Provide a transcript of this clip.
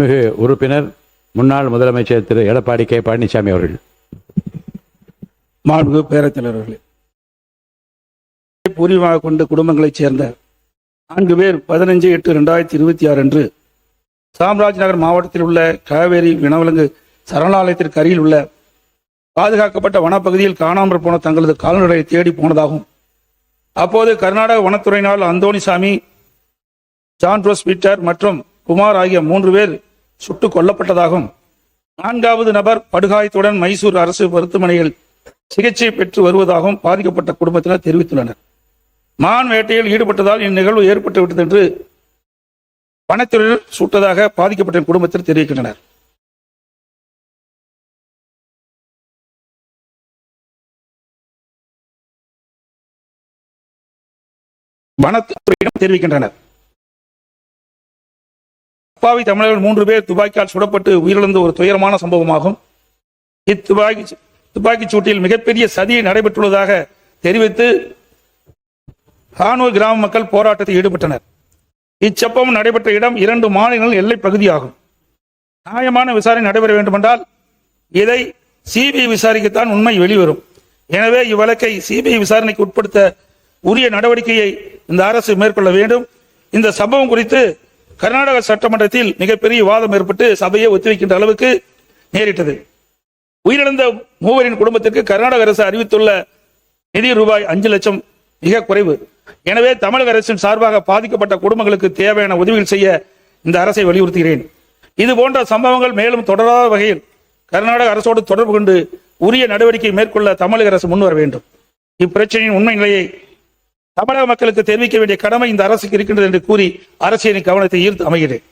மிகு உறுப்பினர் முன்னாள் முதலமைச்சர் திரு எடப்பாடி கே பழனிசாமி அவர்கள். மாண்புமிகு பேரவைத் தலைவர்களே, பூர்வீகமாக கொண்ட குடும்பங்களைச் சேர்ந்த 4 பேர் 15/8/2026 அன்று சாம்ராஜ் நகர் மாவட்டத்தில் உள்ள காவேரி வனவிலங்கு சரணாலயத்திற்கு அருகில் உள்ள பாதுகாக்கப்பட்ட வனப்பகுதியில் காணாமல் போன தங்களது கால்நடையை தேடி போனதாகவும், அப்போது கர்நாடக வனத்துறையினால் அந்தோணிசாமி, ஜான் ரோஸ் பீட்டர் மற்றும் குமார் ஆகிய 3 பேர் சுட்டுக் கொல்லப்பட்டதாகவும், 4வது நபர் படுகாயத்துடன் மைசூர் அரசு மருத்துவமனையில் சிகிச்சை பெற்று வருவதாகவும் பாதிக்கப்பட்ட குடும்பத்தினர் தெரிவித்துள்ளனர். மான் வேட்டையில் ஈடுபட்டதால் இந்நிகழ்வு ஏற்பட்டுவிட்டது என்று வனத்துறையில் சுட்டதாக பாதிக்கப்பட்ட குடும்பத்தினர் தெரிவிக்கின்றனர். வனத்துறையிடம் தெரிவிக்கின்றனர். அப்பாவி தமிழர்கள் 3 பேர் துப்பாக்கியால் சுடப்பட்டு உயிரிழந்த ஒரு துயரமான சம்பவமாகும். துப்பாக்கிச் சூட்டில் மிகப்பெரிய சதி நடைபெற்றுள்ளதாக தெரிவித்து ஹானோய் கிராம மக்கள் போராட்டத்தில் ஈடுபட்டனர். இச்சம்பவம் நடைபெற்ற இடம் 2 மாநிலங்கள் எல்லை பகுதியாகும். நியாயமான விசாரணை நடைபெற வேண்டுமென்றால் இதை சிபிஐ விசாரிக்கத்தான் உண்மை வெளிவரும். எனவே இவ்வழக்கை சிபிஐ விசாரணைக்கு உட்படுத்த உரிய நடவடிக்கையை இந்த அரசு மேற்கொள்ள வேண்டும். இந்த சம்பவம் குறித்து கர்நாடக சட்டமன்றத்தில் மிகப்பெரிய வாதம் ஏற்பட்டு சபையை ஒத்திவைக்கின்ற அளவுக்கு நேரிட்டது. உயிரிழந்த 3 குடும்பத்திற்கு கர்நாடக அரசு அறிவித்துள்ள நிதி ரூபாய் 5 லட்சம் மிக குறைவு. எனவே தமிழக அரசின் சார்பாக பாதிக்கப்பட்ட குடும்பங்களுக்கு தேவையான உதவிகள் செய்ய இந்த அரசை வலியுறுத்துகிறேன். இது போன்ற சம்பவங்கள் மேலும் தொடராத வகையில் கர்நாடக அரசோடு தொடர்பு கொண்டு உரிய நடவடிக்கை மேற்கொள்ள தமிழக அரசு முன்வர வேண்டும். இப்பிரச்சனையின் உண்மை நிலையை தமிழக மக்களுக்கு தெரிவிக்க வேண்டிய கடமை இந்த அரசுக்கு இருக்கின்றது என்று கூறி அரசியலின் கவனத்தை ஈர்த்து அமைகிறேன்.